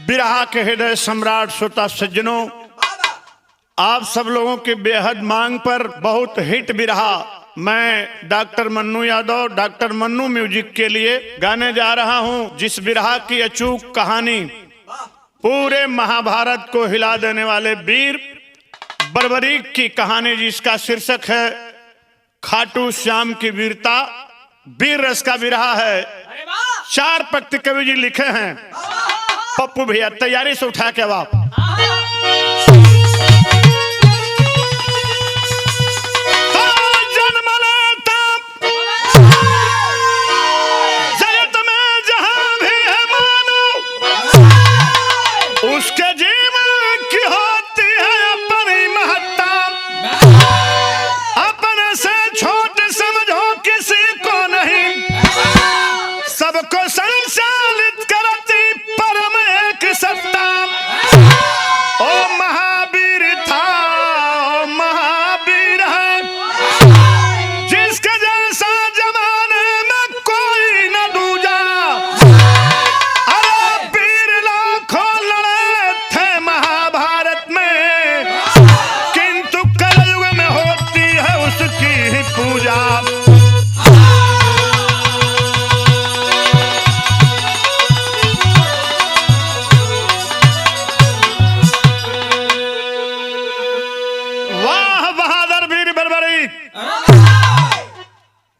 बिरहा के हृदय सम्राट श्रोता सज्जनों, आप सब लोगों की बेहद मांग पर बहुत हिट बिरहा मैं doctor Mannu Yadav, doctor Mannu music के लिए गाने जा रहा हूं, जिस बिरहा की अचूक कहानी पूरे महाभारत को हिला देने वाले वीर बर्बरीक की कहानी, जिसका शीर्षक है खाटू श्याम की वीरता। वीर रस का बिरहा है। 4 पंक्ति कवि जी लिखे हैं। पप्पू भैया तैयारी से उठा के आप उसके जीवन की होती है अपनी महत्ता, अपने से छोटे समझो किसी को नहीं, सबको संचालित करती परम एक सत्ता। ओ महावीर था, ओ महावीर है, जिसके जैसा जमाने में कोई न दूजा।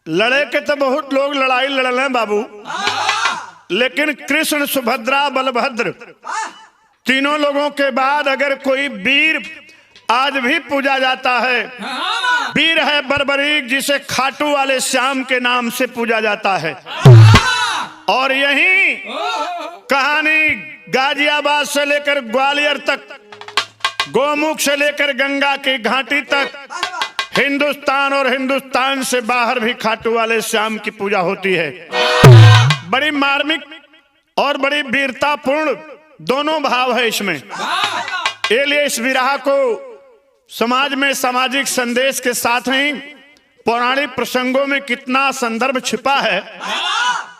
लड़े के तो बहुत लोग लड़ाई लड़ रहे बाबू, लेकिन कृष्ण, सुभद्रा, बलभद्र तीनों लोगों के बाद अगर कोई वीर आज भी पूजा जाता है, वीर है बर्बरीक, जिसे खाटू वाले श्याम के नाम से पूजा जाता है। और यही कहानी गाजियाबाद से लेकर ग्वालियर तक, गोमुख से लेकर गंगा की घाटी तक, हिंदुस्तान और हिंदुस्तान से बाहर भी खाटू वाले श्याम की पूजा होती है। बड़ी मार्मिक और बड़ी वीरतापूर्ण दोनों भाव है इसमें। इसलिए इस विरह को समाज में सामाजिक संदेश के साथ ही पौराणिक प्रसंगों में कितना संदर्भ छिपा है,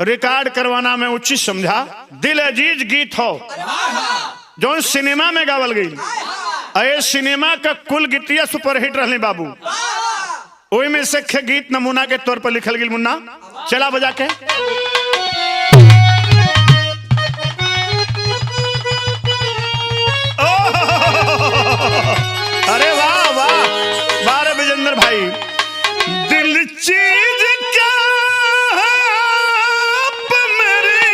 रिकॉर्ड करवाना मैं उचित समझा। दिल अजीज गीत हो जो सिनेमा में गावल गई, अये सिनेमा का कुल गीतिया सुपरहिट रहने बाबू, वही में से गीत नमूना के तौर पर लिखल गई। मुन्ना चला बजा के अरे वाह वाह वाह रे विजेंद्र भाई। दिल चीज क्या है मेरी,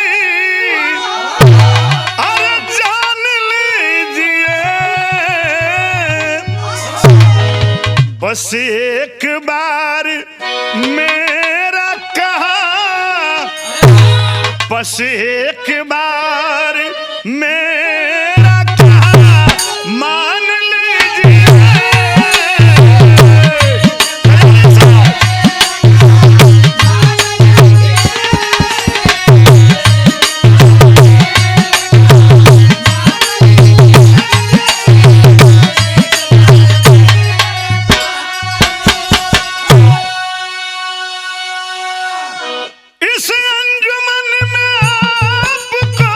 अरे जान लीजिए, बस एक बार मेरा कहा, बस एक बार मेरा कहा मान लीजिए। इस अंजुमन में आपको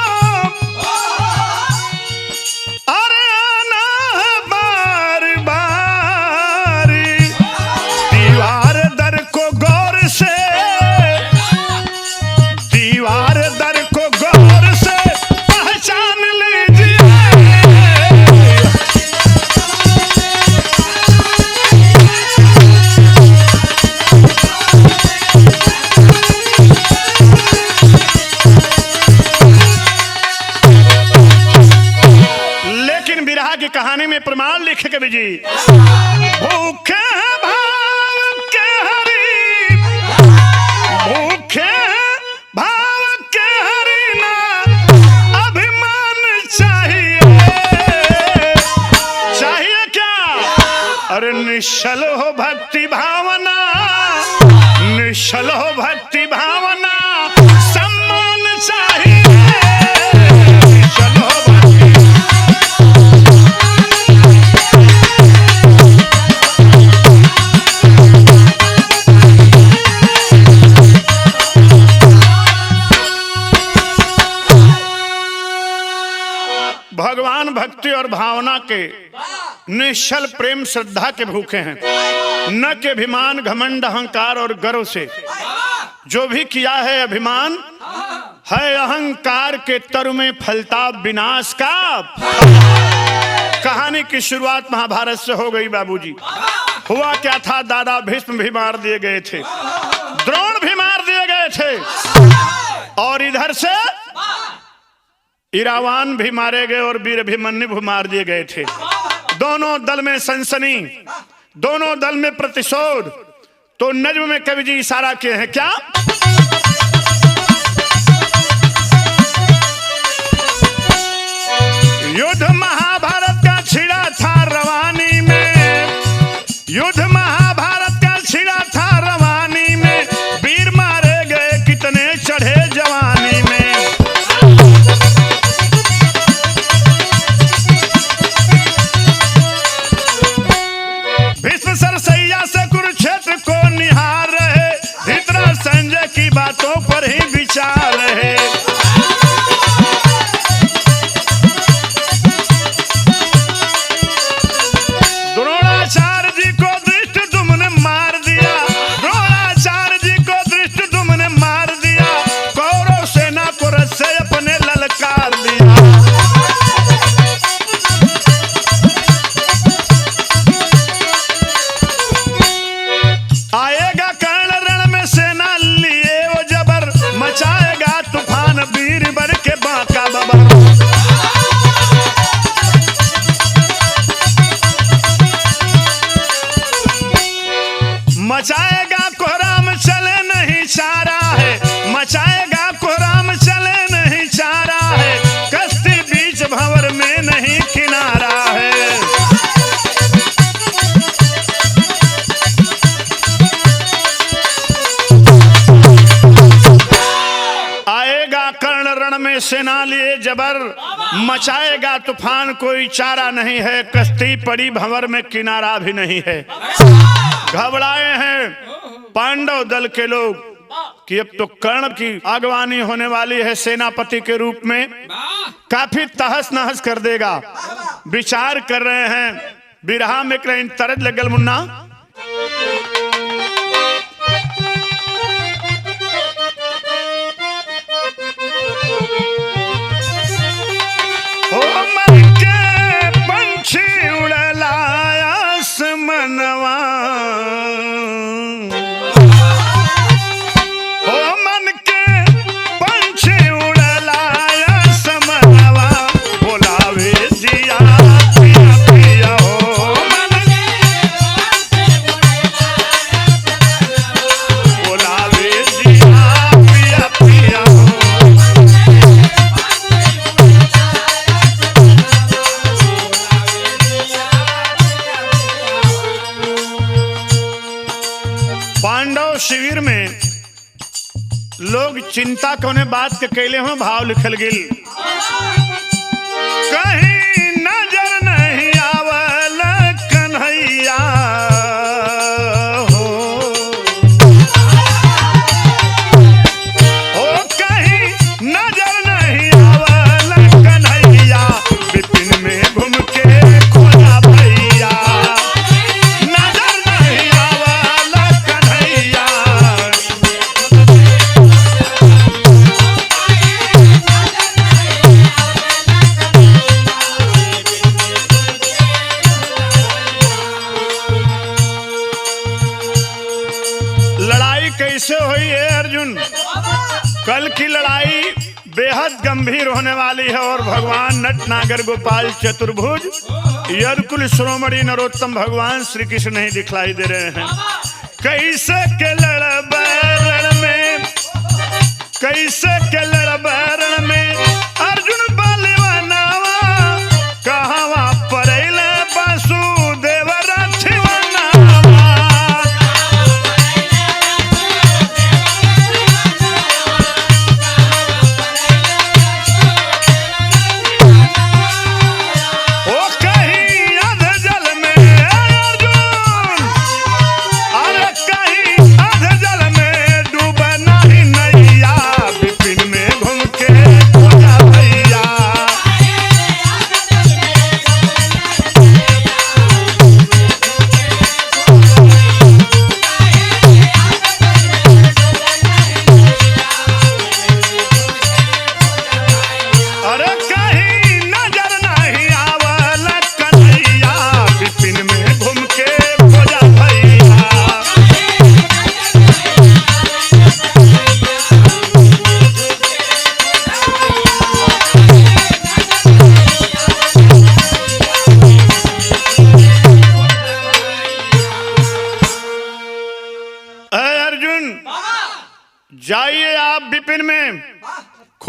अरे आना है बार बार, दीवार दर को गौर से, दीवार दर को गौर से पहचान लीजिए। की कहानी में प्रमाण लिखे कवि जी, भूखे भाव के हरि, भूखे भाव के हरि ना अभिमान चाहिए। चाहिए क्या? अरे निश्चल हो भक्ति भावना, निश्चल हो भक्ति भावना, सम्मान चाहिए। निश्चल हो भगवान भक्ति और भावना के निश्चल प्रेम श्रद्धा के भूखे हैं, न के अभिमान घमंड अहंकार और गर्व से। जो भी किया है अभिमान है अहंकार के तरु में फलता विनाश का। कहानी की शुरुआत महाभारत से हो गई बाबूजी। हुआ क्या था, दादा भीष्म भी मार दिए गए थे, द्रोण भी मार दिए गए थे, और इधर से इरावान भी मारे गए और वीर अभिमन्यु भी मार दिए गए थे। दोनों दल में सनसनी, दोनों दल में प्रतिशोध। तो नज्म में कवि जी इशारा किए हैं क्या, युद्ध महाभारत का छिड़ा था रवानी में, युद्ध महाभारत का छिड़ा था रवानी में, वीर मारे गए कितने चढ़े जवानी में। भीष्म सरसैया से कुरुक्षेत्र को निहार रहे, धृतराष्ट्र संजय की बातों पर ही विचार रहे। द्रोणाचार्य जी को धृष्टद्युम्न ने मार दिया, द्रोणाचार्य जी को धृष्टद्युम्न ने मार दिया, कौरव सेना को रथ से अपने ललकार दिया। आएगा कर्ण रण में सेना लिए वो जबर, मचाएगा तूफान वीर बर के बांका बबर। मचाएगा कोहराम चले नहीं चारा है, मचाएगा कोहराम चले नहीं चारा है, कश्ती बीच भंवर में नहीं किनारा है। आएगा कर्ण रण में सेना लिए जबर, मचाएगा तूफान कोई चारा नहीं है, कश्ती पड़ी भंवर में किनारा भी नहीं है। घबराए हैं पांडव दल के लोग कि अब तो कर्ण की अगवानी होने वाली है सेनापति के रूप में, काफी तहस नहस कर देगा। विचार कर रहे हैं, बिरहा में कहीं तरज लगल मुन्ना, ओ मन के पंछी उड़लाया आसमनवा, ओ मन के पंछी उड़लाया आसमनवा, बोलावे जिया पिया पिया हो, मन के पंछी बोलावे जिया पिया पिया हो। पांडव शिविर में लोग चिंता कोने बात के कैले हो, भाव लिखल गिल, कहीं नजर नहीं आवल कन्हैया हो, ओ कहीं नजर नहीं आवल कन्हैया, विपिन में घूम के खोला भैया, नजर नहीं आवल कन्हैया। लड़ाई कैसे हुई है अर्जुन, कल की लड़ाई बेहद गंभीर होने वाली है और भगवान नट नागर गोपाल चतुर्भुज यदकुल श्रोमणी नरोत्तम भगवान श्री कृष्ण नहीं दिखलाई दे रहे हैं। कैसे के लड़बैरण में, कैसे के लड़बैरण में अर्जुन बलवानावा, कहवा पड़ैल वासुदेव रथिवनावा। ओ कहीं अध जल में अर्जुन, अरे कहीं अध जल में डूब नहीं नैया, विपिन में घूम के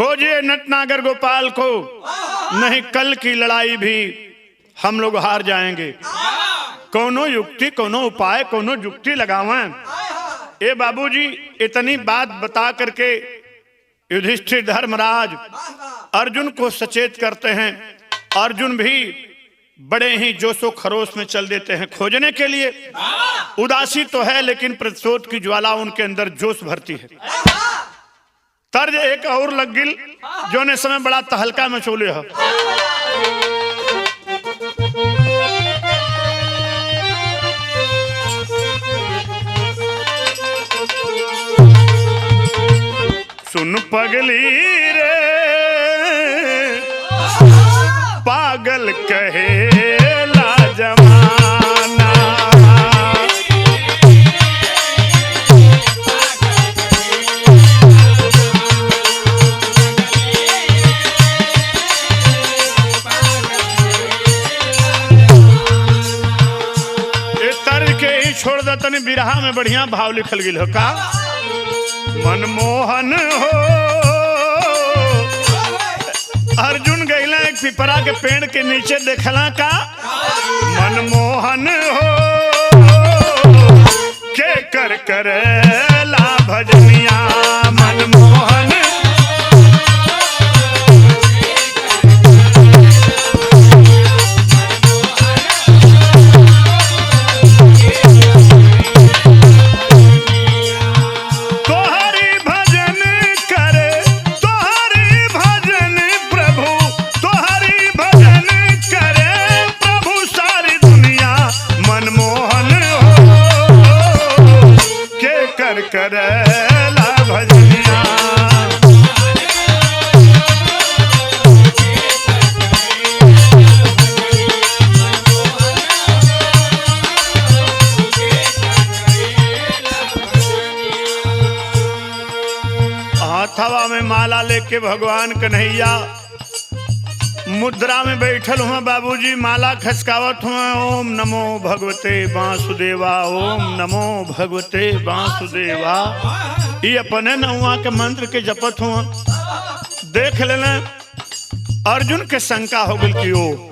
खोजिए नटनागर गोपाल को, नहीं कल की लड़ाई भी हम लोग हार जाएंगे। कोनो युक्ति, कोनो उपाय, कोनो युक्ति लगावें। ए बाबूजी, इतनी बात बता करके युधिष्ठिर धर्मराज अर्जुन को सचेत करते हैं। अर्जुन भी बड़े ही जोशो खरोश में चल देते हैं खोजने के लिए। उदासी तो है लेकिन प्रतिशोध की ज्वाला उनके अंदर जोश भरती है। तर्ज एक और लग गिल जो ने समय बड़ा तहलका मचोले है। सुन पगली रे पागल कहेला जमाना, ये तर्ज के ही छोड़ दे तनी बिरहा में बढ़िया भाव लिखल गिल हो का। मनमोहन हो अर्जुन गैला एक पिपरा के पेड़ के नीचे देखला का। मनमोहन हो के कर करेला भजनिया, मनमोहन करेला भजनिया। हाथवा में माला लेके भगवान कन्हैया मुद्रा में बैठल हुआ बाबूजी, माला खसकावत हुआ। ओम नमो भगवते वासुदेवा, ओम नमो भगवते वासुदेवा। ये अपने नौआ के मंत्र के जपत हुआ। देख लेना अर्जुन के शंका हो गई कि ओ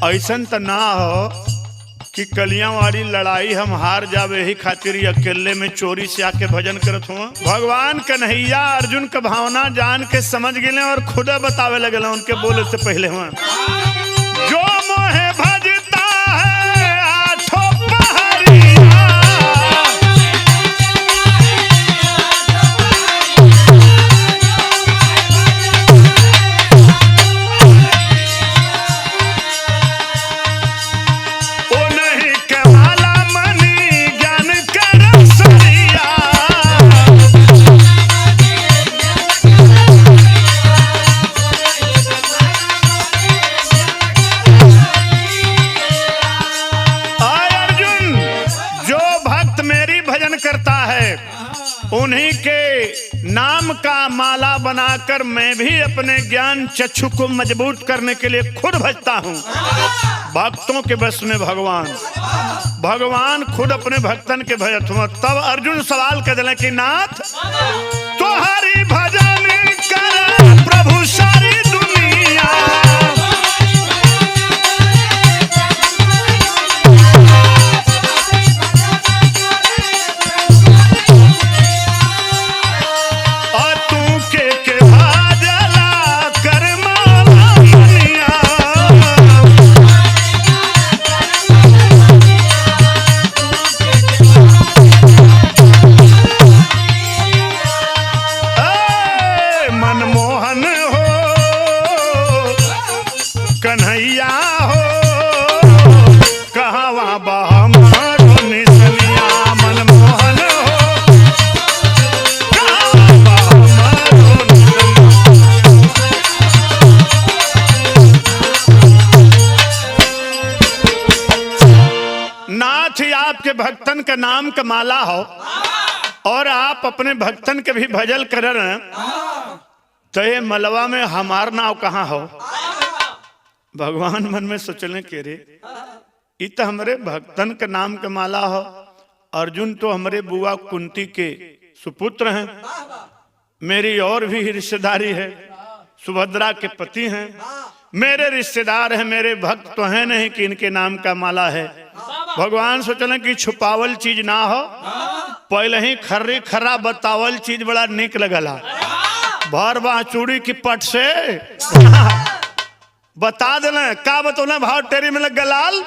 ऐसन तो ना हो कि कलियां वाली लड़ाई हम हार जावे, ही खातिर अकेले में चोरी से आके भजन करत हुआ। भगवान कन्हैया अर्जुन का भावना जान के समझ गए और खुद बतावे लगे उनके बोले से पहले हुआ। जो मोहे भजता है आठों पहरिया, उन्हीं के नाम का माला बनाकर मैं भी अपने ज्ञान चक्षु को मजबूत करने के लिए खुद भजता हूँ। भक्तों के बस में भगवान खुद अपने भक्तन के भजत हुआ। तब अर्जुन सवाल कर दिले कि नाथ तुम्हारी भजन कर प्रभु सारी दुनिया, कन्हैया हो कहवा बहमारो निसनिया, मनमोहन हो कहवा बहमारो निसनिया। नाथ आपके भक्तन का नाम का माला हो और आप अपने भक्तन के भी भजन कर रहे हैं, तो ये मलवा में हमार नाव कहाँ हो। भगवान मन में सोचने के रे इ तो हमारे भक्तन के नाम के माला हो। अर्जुन तो हमारे बुआ कुंती के सुपुत्र हैं, मेरी और भी रिश्तेदारी है, सुभद्रा के पति हैं, मेरे रिश्तेदार हैं, मेरे भक्त तो हैं नहीं कि इनके नाम का माला है। भगवान सोचलें कि छुपावल चीज ना हो, पहले ही खर्री खर्रा बतावल चीज बड़ा निक लगला। भर बाह चूड़ी की पट से बता दें का बतौले भाव टेरी में लग लाल।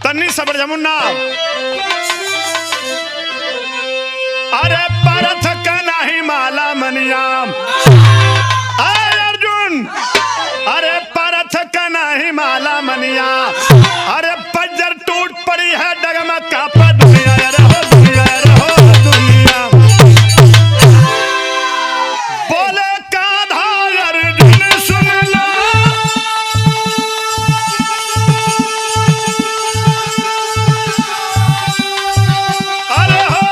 तन्नी सबर जमुना अरे परथ का नहीं माला मनियाम, अरे अर्जुन अरे परथ का नहीं माला मनिया, अरे पज्जर टूट पड़ी है डगमग कापा दुनिया, रहो दुनिया रहो दुनिया। बोले कान्हा अर्जुन सुन लो, अरे हो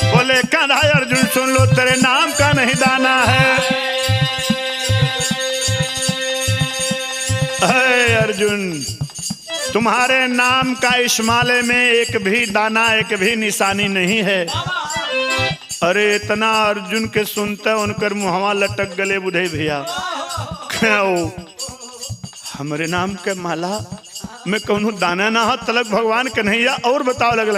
बोले कान्हा अर्जुन सुन लो, तेरे नाम का नहीं दाना है। अर्जुन तुम्हारे नाम का इस माले में एक भी दाना एक भी निशानी नहीं है। अरे इतना अर्जुन के सुनते उनकर मुहवा लटक गले बुधे भैया, हमारे नाम के माला में कौन दाना ना हो तलक भगवान कन्हैया। और बताओ लगल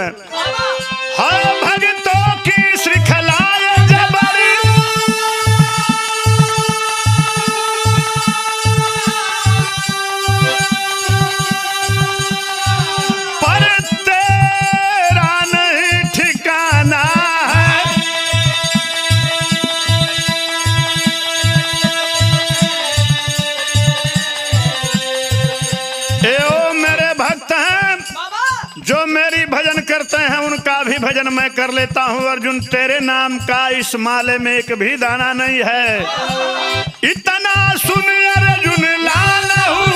हर भक्तों की श्रृंखलाए जबरी, पर तेरा नहीं ठिकाना है। ए ओ मेरे भक्त हैं जो मेरी भजन करते हैं, उनका भी भजन मैं कर लेता हूँ। अर्जुन तेरे नाम का इस माले में एक भी दाना नहीं है। इतना सुन अर्जुन लाल हूँ,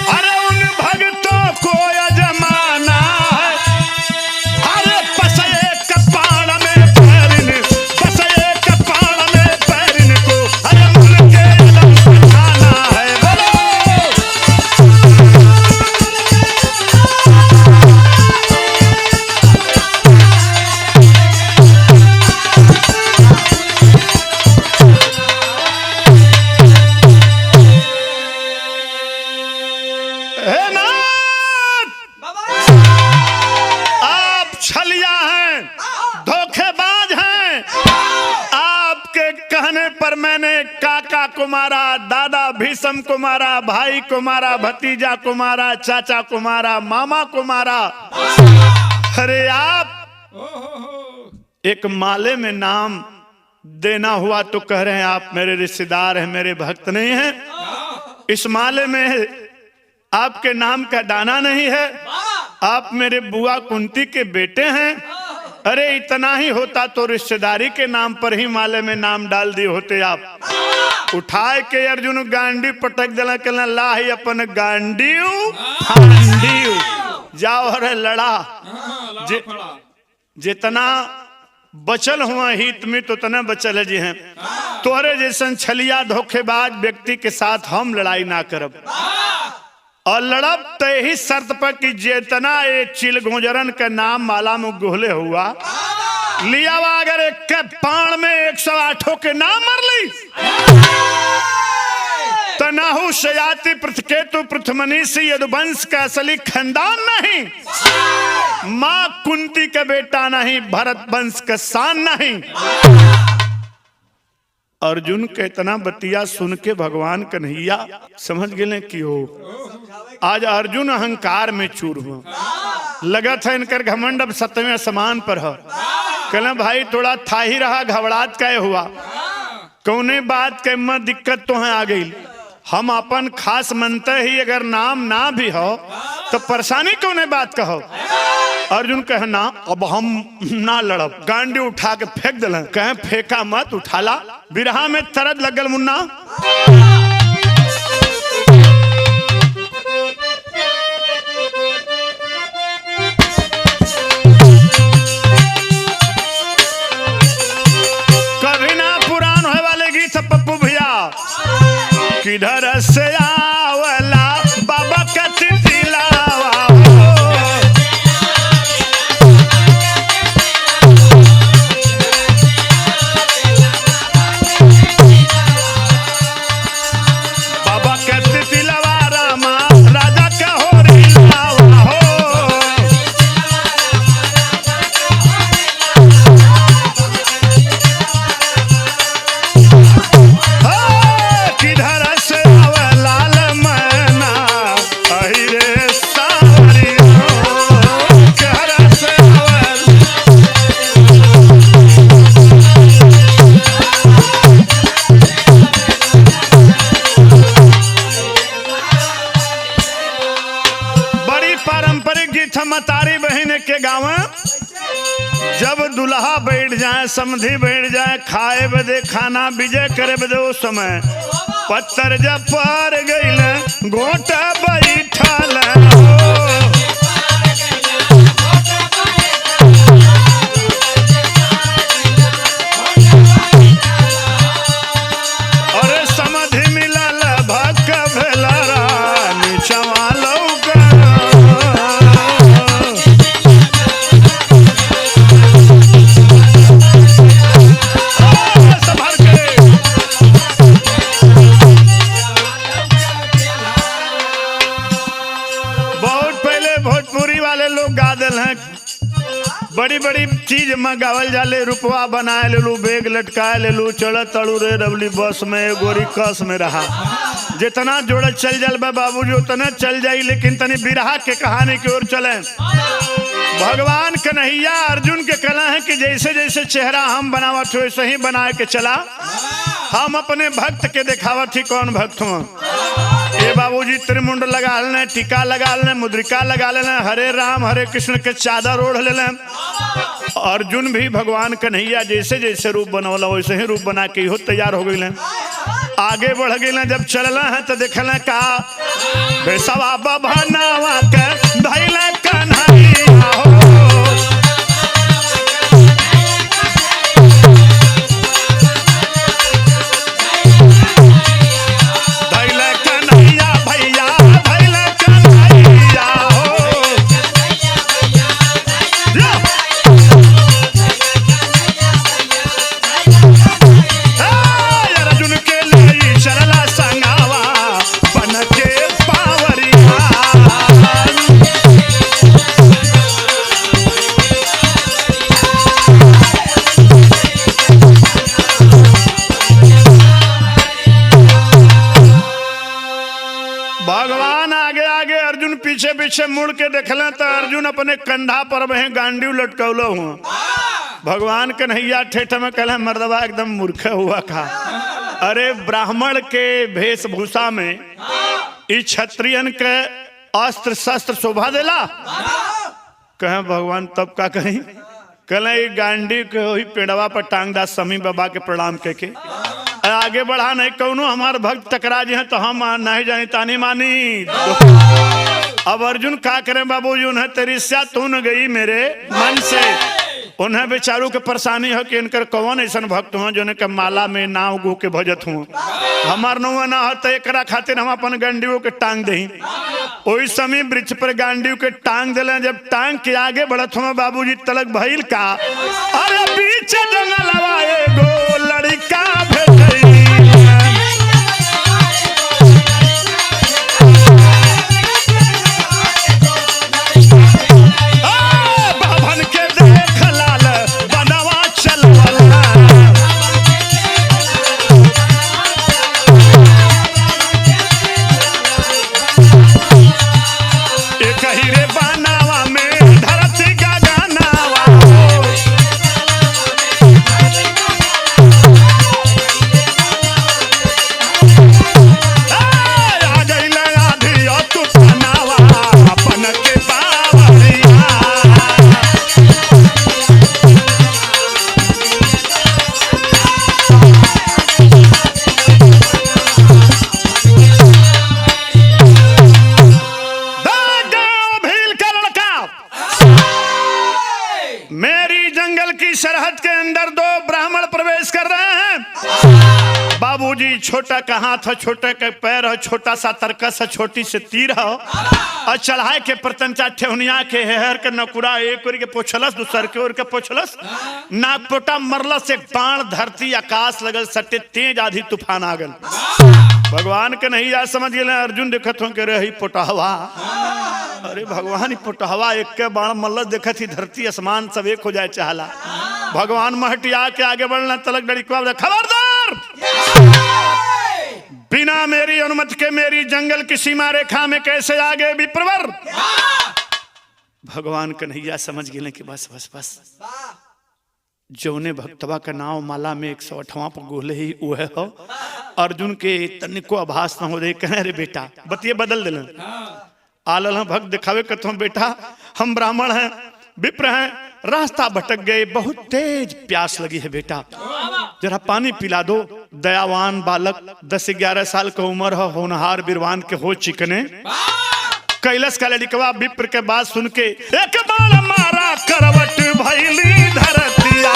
अरे उन भक्तों को अजमाना है। अरे पसए कपाड़ में पैरिन, पसए कपाड़ में पैरिन को, अरे मुल के पर मैंने काका को मारा, दादा भीष्म को मारा, भाई को मारा, भतीजा को मारा, चाचा को मारा, मामा को मारा। अरे आप एक माले में नाम देना हुआ तो कह रहे हैं आप मेरे रिश्तेदार हैं, मेरे भक्त नहीं हैं। इस माले में आपके नाम का दाना नहीं है, आप मेरे बुआ कुंती के बेटे हैं। अरे इतना ही होता तो रिश्तेदारी के नाम पर ही माले में नाम डाल दिए होते। आप उठाए के अर्जुन गांडी पटक देना, कहना ला ही अपन गांडीऊ हांडीऊ, जाओ अरे लड़ा। जितना बचल हुआ हित में तो उतना बचल है जी हैं। तोहरे जैसन छलिया धोखेबाज व्यक्ति के साथ हम लड़ाई ना करब, और लड़ब तो यही शर्त पर कि जितना ये चिलगोजरन का नाम माला में गोहले हुआ लिया हुआ, अगर एक के पाण में 108 के नाम मर ली तो नाहु शयाति पृथकेतु पृथमनीसी यदुवंश का असली खानदान नहीं, मां कुंती का बेटा नहीं, भरत वंश का शान नहीं। अर्जुन के इतना बतिया सुन के भगवान कन्हैया समझ गए कि हो आज अर्जुन अहंकार में चूर हुआ। लगा था इनकर घमंड अब 7वें आसमान पर है। कहला भाई थोड़ा था ही रहा, घबराहट का हुआ, कौने बात के में दिक्कत तो है आ गई। हम अपन खास मनते ही अगर नाम ना भी हो तो परेशानी कौने बात का हो। अर्जुन कहना अब हम ना लड़ब, गांडी उठा के फेंक दिल, कहे फेंका मत, उठाला। बिरहा में तरद लगल मुन्ना, किधर से आवला बाबा के तितिलावा बाबा के तितिलावा रामा राजा का हो रिलावा हो किधर से आवला मैना अहिरे सावरी किधर से बड़ी पारंपरिक गीत मतारी बहन के गाँव जब दुल्हा बैठ जाए समधी बैठ जाए खाए बदे खाना विजय करे बदे उस समय पत्थर जब पर गईल गोटा बैठल और समधी मिलल भक भेला रानी चवालो बड़ी बड़ी चीज मंगावल जाले रुपवा बनाए ले लू बेग लटकाए ले लू चढ़ तड़ू रे रबली बस में गोरी कस में रहा जितना जोड़ चल जाल बाबूजी उतना चल जाई लेकिन तनी बिरहा के कहानी की ओर चले भगवान कन्हैया अर्जुन के कला है कि जैसे जैसे चेहरा हम बनावत हो वैसे ही बना के चला हम अपने भक्त के दिखावत ही कौन भक्त हो ये बाबूजी त्रिमुंड लगा लेने टीका लगा लेने मुद्रिका लगा लेने हरे राम हरे कृष्ण के चादर ओढ़ लेने अर्जुन भी भगवान कन्हैया जैसे जैसे रूप बनौला वैसे ही रूप बना के हो तैयार हो गए आगे बढ़ गए जब चलना है तो देखल का बेसवा बभनावा के धैला कन्हैया हो पीछे पीछे मुड़ के देखल तो अर्जुन अपने कंधा पर वह गांडी लटकौलो हुआ भगवान कन्हैया ठेठ में कहला मर्दवा एकदम मूर्ख हुआ था अरे ब्राह्मण के वेशभूषा में इस क्षत्रियन के अस्त्र शस्त्र शोभा देला कहे भगवान तब का कहीं कहले गांडी के वही पेड़वा पर टांग दा समी बाबा के प्रणाम करके आगे बढ़ा नहीं कौनो हमारे भक्त टकरा जी हैं तो हम नहीं जानी तानी मानी अब अर्जुन का करें बाबूजी उन्हें तेरी स्या तू न गई मेरे मन से उन्हें बेचारू के परेशानी हो कि इनकर कौन ऐसा भक्त हो जो के माला में नाव गो के भजत हूँ हमार नौवा ना हो तो एक खातिर हम अपन गांडियों के टांग दही वही समय वृक्ष पर गांडियों के टांग दिले जब टांग के आगे बढ़त हूँ बाबूजी तलक भइल का अरे बीच जंगलवा एगो लड़का भेटई बाबूजी छोटा का हाथ है, छोटे का पैर है, छोटा सा तरकस है, छोटी से तीर है, और चढ़ाए के प्रतंचा ठेहुनिया के हेहर के नकुरा एक ओर के पोछलस, दूसर के ओर के पोछलस, नाकपोटा मरलस, एक बाण धरती आकाश लगल सटे, तेज आधी तूफान आ गल। भगवान के नहीं जा समझ गए। अर्जुन देखत हो के रही पोटहवा, अरे भगवान पोटहवा एक के बाण मल्ल देखत ही धरती आसमान सब एक हो जाए चाहला। भगवान महटिया के आगे बढ़ना तलक डड़िकवा, खबरदार, बिना मेरी अनुमति के मेरी जंगल की सीमा रेखा में कैसे आगे विप्रवर। भगवान कन्हैया समझ गए कि बस बस बस, जौने भक्तवा का नाव माला में 108वां पर गोले ही वह हो। अर्जुन के तनिको आभास न हो दे, कहे रे बेटा बतिये बदल दिल आलल भक्त दिखावे कथों, बेटा हम ब्राह्मण हैं, विप्र हैं, रास्ता भटक गए, बहुत तेज प्यास लगी है बेटा, जरा पानी पिला दो। दयावान बालक 10-11 साल का उम्र हो, होनहार बिरवान के हो चिकने, कैलाश का लड़कवा विप्र के बात सुन के एक बार मारा करवट भैली धरतिया,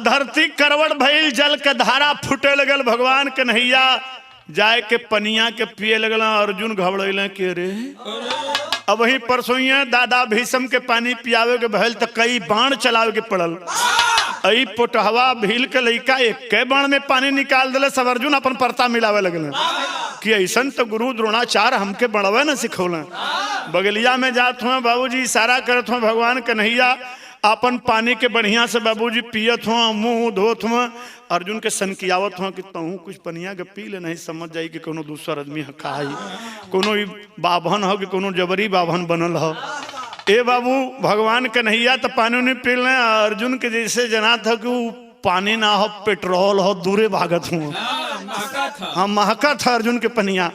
धरती करवट भइल, जल के धारा फूटे लगल। भगवान कन्हैया जाए के पनिया के पिए लगल। अर्जुन घबराइल के रे, अब वही परसोइया दादा भीषम के पानी पियावे के भइल तो कई बाण चलावे के पड़ल। आई पोटहवा भील के लइका एक बाण में पानी निकाल दिले। सब अर्जुन अपन परता मिलावे लगल कि ऐसा तो गुरु द्रोणाचार्य हमके बढ़ावे न सिखौल। बगलिया में जात हुआ बाबूजी इशारा करत हुआ, भगवान कन्हैया अपन पानी के बढ़िया से बाबूजी पियत हुआ, मुंह धोत हुआ। अर्जुन के सनकियावत हुआ कि तहू कुछ पनिया के पी ले, नहीं समझ जाई कि कोनो दूसर आदमी खाई, कोनो बाभन हो कि कोनो जबरी बाभन बनल हो। ए बाबू भगवान कन्हैया तो पानी नहीं पी ले। अर्जुन के जैसे जना था कि पानी ना हो पेट्रोल हो, दूरे भागत हुआ। हाँ महका था अर्जुन के पनिया।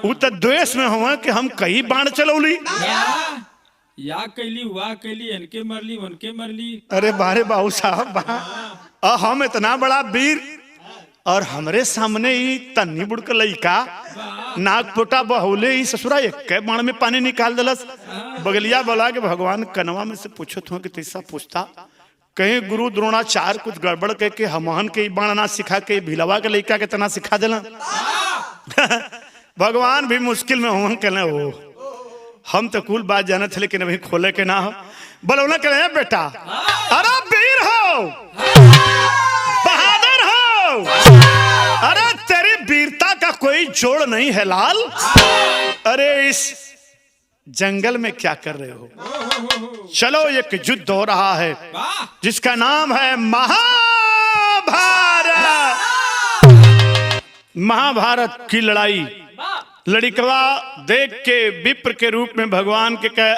वो तो द्वेष में हुआ कि हम कई बाण चलौली, या कैली वाह कैली, इनके मरली उनके मरली। अरे बारे बाबू साहब, हम इतना बड़ा वीर और हमरे सामने ही तन्नी बुड़क लइका नागपोटा बहुले ही ससुरा एक बाण में पानी निकाल दलस। बगलिया बोला कि भगवान कनवा में से पूछत हो कि तैसा पूछता कहीं गुरु द्रोणाचार्य कुछ गड़बड़ कह के हमहन के बाण ना सिखा के भिलवा के लइका के तना सिखा दिला। भगवान भी मुश्किल में हों कहले, ओ हम तो कुल बात जाने थे लेकिन अभी खोले के ना हो। बोलौना कहे बेटा, अरे वीर हो, बहादुर हो, अरे तेरी वीरता का कोई जोड़ नहीं है लाल। अरे इस जंगल में क्या कर रहे हो? चलो एक युद्ध हो रहा है जिसका नाम है महाभारत। महाभारत की लड़ाई। लड़िकवा देख के विप्र के रूप में भगवान के कहे,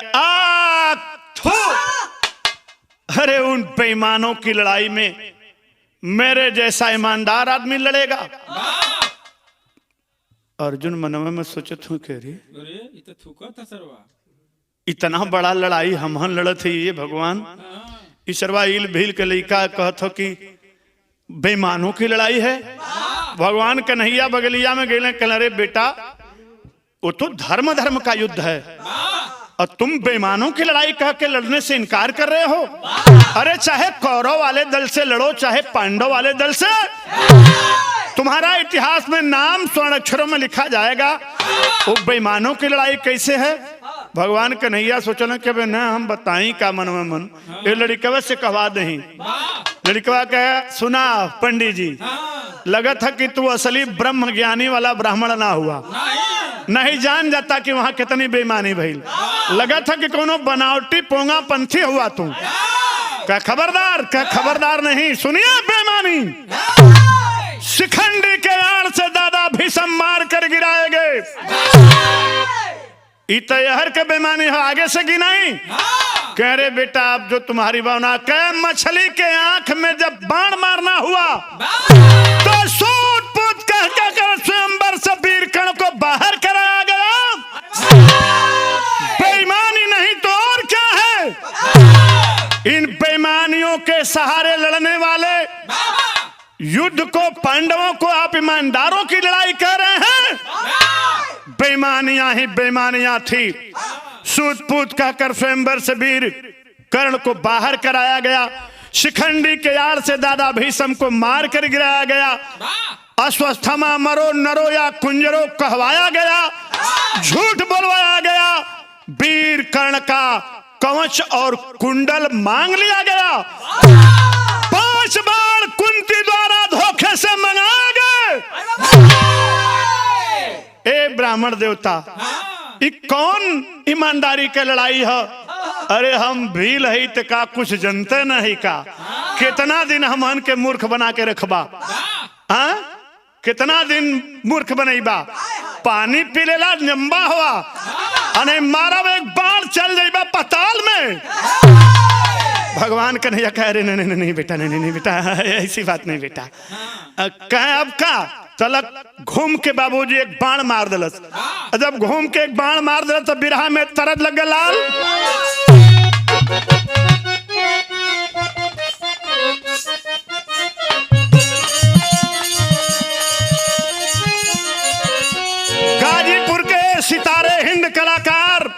अरे उन बेईमानों की लड़ाई में मेरे जैसा ईमानदार आदमी लड़ेगा। अर्जुन मनमे में सोचत हूँ कह रही इतना बड़ा लड़ाई हमहन लड़त है ये भगवान। ईश्वरवा इल भील के लइका कहत हो कि बेईमानों की लड़ाई है। भगवान कन्हैया बगलिया में गए, कह रे बेटा वो तो धर्म धर्म का युद्ध है और तुम बेईमानों की लड़ाई कह के लड़ने से इनकार कर रहे हो। अरे चाहे कौरव वाले दल से लड़ो चाहे पांडव वाले दल से, तुम्हारा इतिहास में नाम स्वर्ण अक्षरों में लिखा जाएगा। वो बेईमानों की लड़ाई कैसे है? भगवान कन्हैया सोचल कि बे ना हम बताई का मन में मन ये लड़कवा से कहवा दही। लड़कवा कहे सुना पंडित जी, लगा था कि तू असली ब्रह्म ज्ञानी वाला ब्राह्मण ना हुआ, नहीं जान जाता कि वहां कितनी बेईमानी भइल। लगा था कि कोनो बनावटी पोंगा पंथी हुआ तू। क्या खबरदार नहीं, सुनिए बेईमानी। शिखंडी के आड़ से दादा भीषम मार कर गिराए गए। इतहर के बेईमानी हो, आगे से गिनाई। कह रहे बेटा अब जो तुम्हारी भावना, कह मछली के आंख में जब बाण मारना हुआ तो सूट पूत कह कर स्वयंवर से वीरकर्ण को बाहर कराया गया। बेईमानी नहीं तो और क्या है। इन बेईमानियों के सहारे लड़ने वाले युद्ध को, पांडवों को आप ईमानदारों की लड़ाई कर रहे हैं। बेईमानियां ही बेईमानियां थी। सूत पूत कहकर स्वयंवर से वीर कर्ण को बाहर कराया गया। शिखंडी के आड़ से दादा भीषम को मार कर गिराया गया। अश्वस्थमा मरो नरो या कुंजरो कहवाया गया, झूठ बोलवाया गया। वीर कर्ण का कवच और कुंडल मांग लिया गया। 5 बार कुंती द्वारा धोखे से मनाए गए। ए ब्राह्मण देवता, ये कौन ईमानदारी के लड़ाई है। अरे हम भील है तो का कुछ जनते नहीं का। कितना दिन हमन के मूर्ख बना के रखबा, कितना दिन मूर्ख बनैबा। पानी पी लेला नंबा हुआ, अने मारा एक बार चल जाइबा पताल में। भगवान कन्हैया कह रहे नहीं बेटा, नहीं बेटा, ऐसी बात नहीं बेटा। कहे अब का तलक घूम के बाबूजी एक बाण मार दिलस। जब घूम के एक बाण मार दिलस तो बिरहा में तरद लग गया लाल। गाजीपुर के सितारे हिंद कलाकार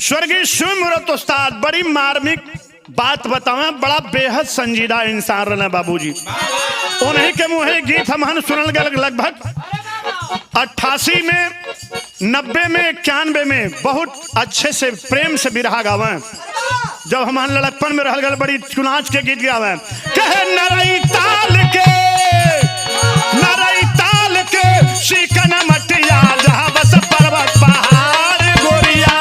स्वर्गीय सुमरत उस्ताद बड़ी मार्मिक बात बतावे, बड़ा बेहद संजीदा इंसान रहना बाबूजी। उन्हीं के मुँह गीत हम सुनल गए लगभग 88 में, 90 में, 91 में बहुत अच्छे से प्रेम से बिरहा गावे। जब हम लड़कपन में रह गए बड़ी चुनाच के गीत गावे। कहे नरई ताल के शिकन मटिया जहाँ बस पर्वत पहाड़ गोरिया।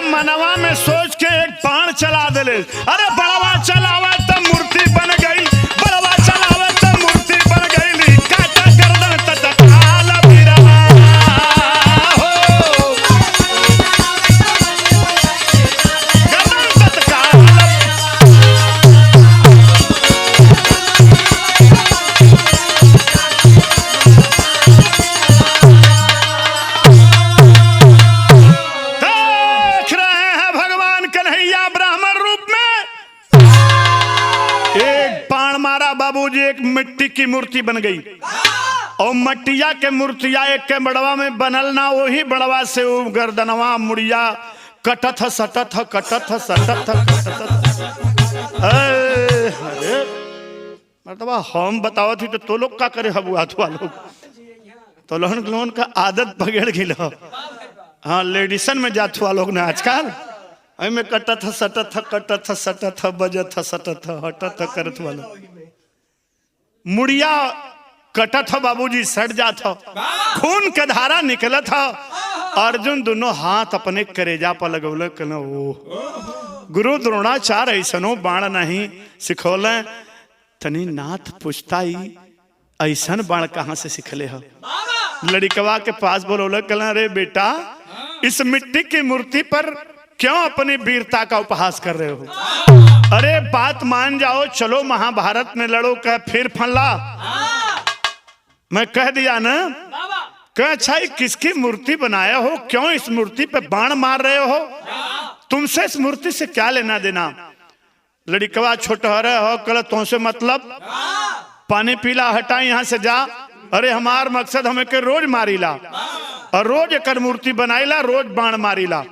मनवा में सोच के एक बाण चला दिले। अरे बड़वा चलावे तो मूर्ति बन गई, बड़वा चलावे तो मूर्ति बन गई। काटा गर्दन तत्काल बिरहा हो, गर्दन तत्काल। देख रहे हैं भगवान कन्हैया ब्राह्मण एक मिट्टी की मूर्ति बन गई और मटिया के मूर्तिया एक के बड़वा में बनल ना, वही बड़वा से वो गर्दनवा मुड़िया कटत सटत कटत सटत अरे मतलब हम बताओ थी तो लोग का करे हबुआ तो लोग तो लोन का आदत पकड़ गिल। हाँ लेडीसन में जात हुआ लोग ने आजकल में कटत सटत बजत सटत हटत करत वाला मुड़िया कटत बाबूजी सट जात खून के धारा निकलत था। अर्जुन दोनों हाथ अपने करेजा पर लगौल कल ओ गुरु द्रोणाचार्य ऐसनो बाण नहीं सिखौल तनी नाथ पूछता ही ऐसन बाण कहाँ से सिखले हो। लड़िकवा के पास बोल कल अरे बेटा इस मिट्टी की मूर्ति पर क्यों अपनी वीरता का उपहास कर रहे हो। अरे बात मान जाओ चलो महाभारत में लड़ो कह फिर फल्ला मैं कह दिया ना कह अच्छा किसकी मूर्ति बनाया हो, क्यों इस मूर्ति पे बाण मार रहे हो, तुमसे इस मूर्ति से क्या लेना देना। लड़िकवा छोटा रहे हो कल तुमसे मतलब पानी पीला हटा यहाँ से जा। अरे हमार मकसद हमें के रोज मारीला और रोज एक मूर्ति बनाईला रोज बाण मारीला।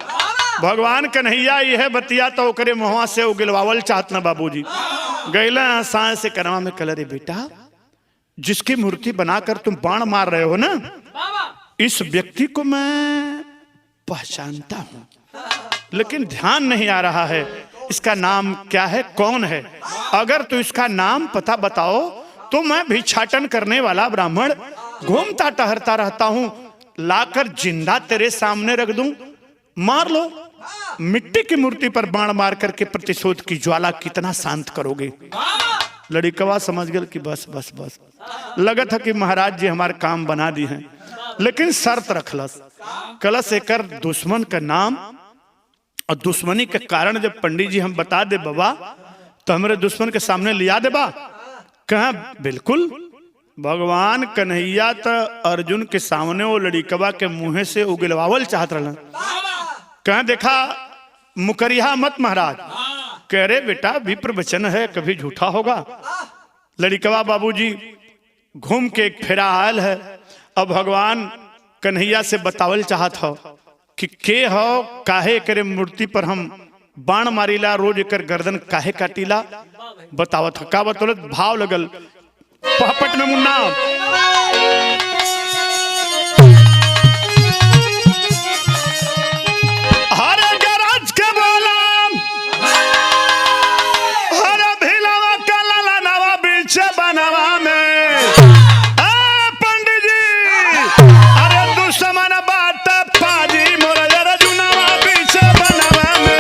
भगवान कन्हैया यह बतिया तो करे मुहा से उगिलवावल चाहत ना बाबूजी गैला सांस से करमा में कल रे बेटा जिसकी मूर्ति बनाकर तुम बाण मार रहे हो ना इस व्यक्ति को मैं पहचानता हूं लेकिन ध्यान नहीं आ रहा है इसका नाम क्या है कौन है। अगर तो इसका नाम पता बताओ तो मैं भिक्षाटन करने वाला ब्राह्मण घूमता टहरता रहता हूं, लाकर जिंदा तेरे सामने रख दूं, मार लो। मिट्टी की मूर्ति पर बाण मार करके प्रतिशोध की ज्वाला कितना शांत करोगे। लड़िकवा समझ गए कि बस बस बस लगा था कि महाराज जी हमारे काम बना दी हैं, लेकिन शर्त रखलस कलश एकर दुश्मन का नाम और दुश्मनी के कारण जब पंडित जी हम बता दे बाबा तो हमारे दुश्मन के सामने लिया दे बा। कहा बिल्कुल। भगवान कन्हैया तो अर्जुन के सामने वो लड़िकवा के मुंह से उगिलवावल चाहत रहा। कहा देखा मुकरिया मत महाराज, कह रहे बेटा विप्र वचन है कभी झूठा होगा। लड़िकवा बाबूजी घूम के एक फेरा आयल है। अब भगवान कन्हैया से बतावल चाहत हो कि के हो काहे करे मूर्ति पर हम बाण मारीला रोज एकर गर्दन काहे काटीला बतावत का बतौलत भाव लगल पहपट में मुन्ना हरे गरज के बोला हरे भिलावा कलला नवा बीच बनवा में पंडित जी अरे दुश्मन बात पाजी मोर अर्जुनवा बीच बनवा में।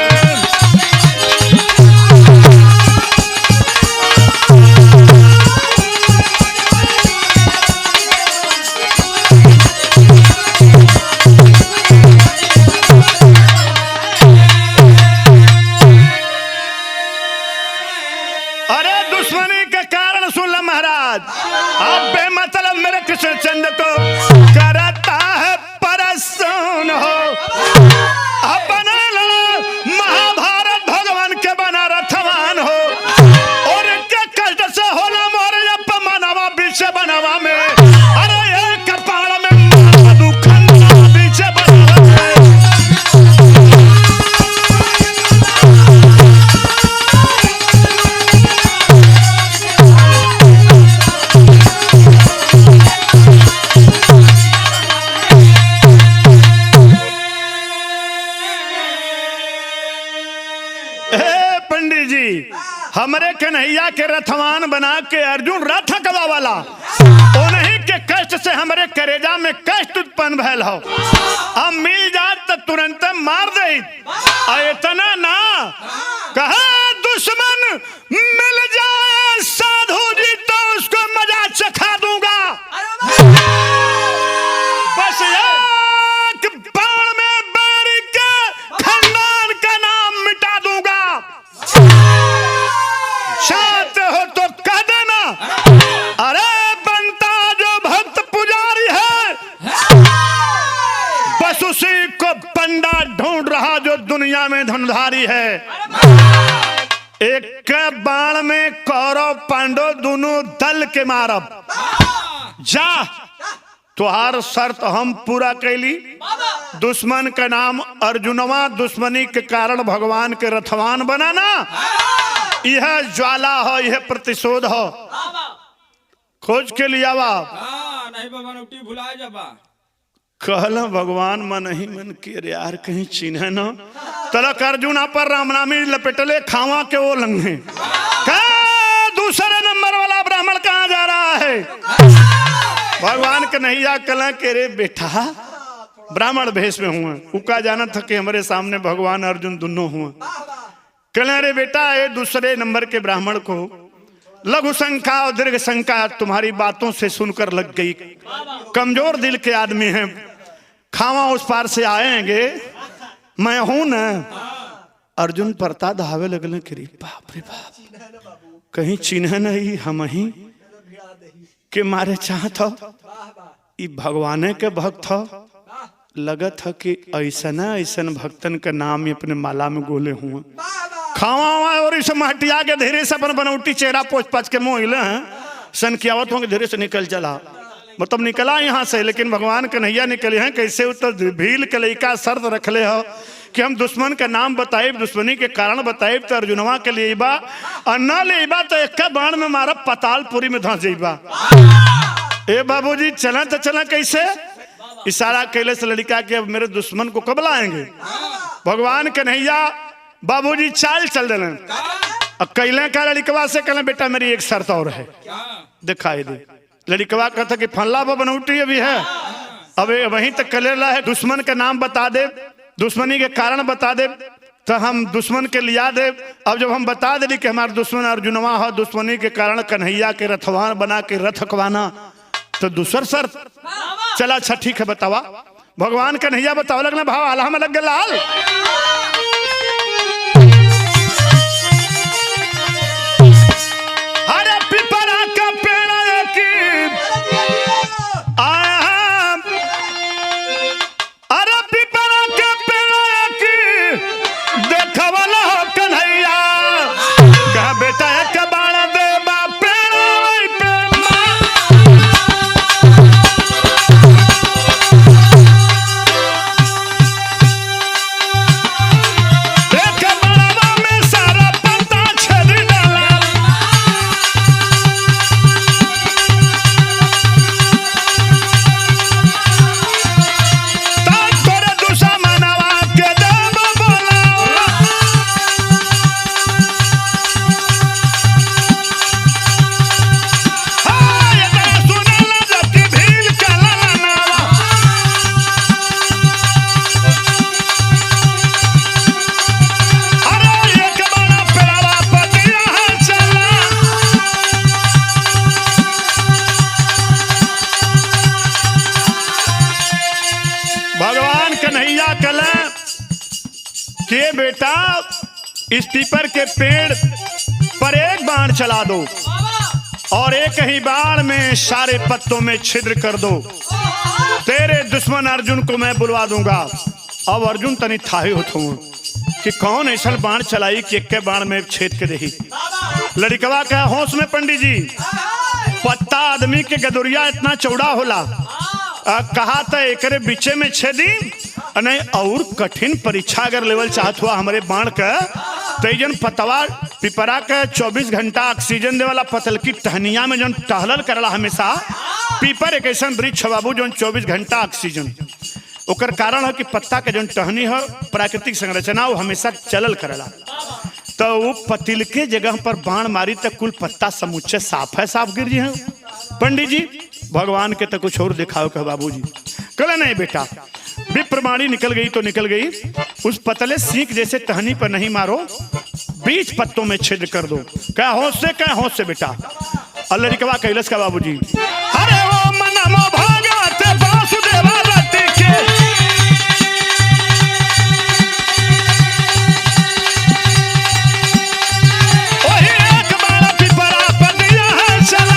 अब बेमतलब मेरे कृष्ण चंद्र को करता है परसन हो। अब बना महाभारत भगवान के बना रथवान हो और के कष्ट से होला मोरे अपमानवा बीच बनवा में। अरे ये कपाल में दुखंडा बीच बनवा में। हमरे कन्हैया के रथवान बना के अर्जुन रथ कवा वाला उन्हीं के कष्ट से हमरे करेजा में कष्ट उत्पन्न भैल हो। अब मिल जात तो तुरंत मार दे। इतना ना कहा दुश्मन मिल जाए साधु जी तो उसको मजा चखा दूंगा। बस एक बाण में बैर के खानदान का नाम मिटा दूंगा। चाहते हो तो कह देना। अरे बनता जो भक्त पुजारी है बस उसी को बंदा ढूंढ रहा जो दुनिया में धनधारी है। एक बाण में कौरव पांडव दोनों दल के मारब। जा तुहार शर्त हम पूरा कैली। दुश्मन का नाम अर्जुनवा, दुश्मनी के कारण भगवान के रथवान बनाना, यह ज्वाला हो, यह प्रतिशोध हो। खोज के लिया नहीं बाबा नौटी भुला जाबा। कहला भगवान मन ही मन के यार कहीं चिन्ह न तलक अर्जुना पर रामनामी लपेटले खावा के वो लंघे। दूसरे नंबर वाला ब्राह्मण कहाँ जा रहा है? भगवान के नैया कला के रे बेटा ब्राह्मण भेष में हुआ, उका जाना था कि हमारे सामने भगवान अर्जुन दोनों हुआ। कला रे बेटा ये दूसरे नंबर के ब्राह्मण को लघु शंका और दीर्घ शंका तुम्हारी बातों से सुनकर लग गई। कमजोर दिल के आदमी हैं, खावा उस पार से आएंगे, मैं हूं ना। अर्जुन परता धावे लगल कि बाप रे बाप, कहीं चिन्ह नहीं हम ही के मारे चाहत हो। ई भगवाने के भक्त हो, लगत है कि ऐसा ऐसन भक्तन का नाम ही अपने माला में गोले हुआ। खावा और इस महटिया के धीरे से अपन बनौटी चेहरा पोछ पाछ के मोहिले हैं सन कियावत होंगे, धीरे से निकल चला, मतलब निकला यहाँ से। लेकिन भगवान कन्हैया निकले हैं कैसे? उत्तर भील के लइका शर्त रख ले हो कि हम दुश्मन का नाम बताए, दुश्मनी के कारण बताए तो अर्जुनवा के लिए बा और न ले बा तो एक बाण में मारा पतालपुरी में धंस जाइबा। ए बाबूजी चला तो चला कैसे? इशारा कैले से लड़का के अब मेरे दुश्मन को कब लाएंगे? भगवान कन्हैया बाबूजी चाल चल रहे अब कैले का लड़कवा से कहले बेटा मेरी एक शर्त और है, दिखाई दे। लड़कवा कहता कि फल्ला बनौटी अभी है, अब वहीं तक कलेला है, दुश्मन का नाम बता दे, दुश्मनी के कारण बता दे तो हम दुश्मन के लिया दे। अब जब हम बता दे कि हमारे दुश्मन अर्जुनवा हो, दुश्मनी के कारण कन्हैया के रथवान बना के रथ खवाना, तो दूसर शर्त चला अच्छा ठीक है बतावा। भगवान कन्हैया बतावा लगना भाव आल्हा में लग गया लाल। अरे पिपरा का पेड़ की अरे पिपरा के पेड़ की देखवला हो कन्हैया, कहा बेटा एक बाण दे बाप के बेटा इस पीपर के पेड़ पर एक बाण चला दो और एक ही बाण में सारे पत्तों में छिद्र कर दो। तेरे दुश्मन अर्जुन को मैं बुलवा दूंगा। अब अर्जुन तनी थाहे होता हूँ कि कौन ऐसा बाण चलाई कि एक के बाण में छेद के रही। लड़कवा कहा होश में पंडित जी, पत्ता आदमी के गदुरिया इतना चौड़ा होला, कहा था एकरे बीचे में छेदी नहीं और कठिन परीक्षा अगर लेवल चाहत हुआ हमारे बाण का तैजन पतवा पिपरा के 24 घंटा ऑक्सीजन दे वाला पतल की टहनिया में जन टहलल करला हमेशा। पीपर एक ऐसा वृक्ष बाबू जो 24 घंटा ऑक्सीजन, ओकर कारण है कि पत्ता के जन टहनी है प्राकृतिक संरचना वो हमेशा चलल करला। तो वो पतिल के जगह पर बाण मारी तक कुल पत्ता समुच्चय साफ है, साफ गिर जी है। पंडित जी भगवान के तो कुछ और दिखाओ कह बाबू जी। कल नहीं बेटा, विप्रमाणी निकल गई तो निकल गई, उस पतले सीख जैसे टहनी पर नहीं मारो, बीच पत्तों में छेद कर दो। क्या होश से बेटा। अल्लाह रिकवा कैलस का बाबू जी, अरे वो मनमो भागवत वासुदेवा रति के ओही एक बार पिपरा पर दिया है चला।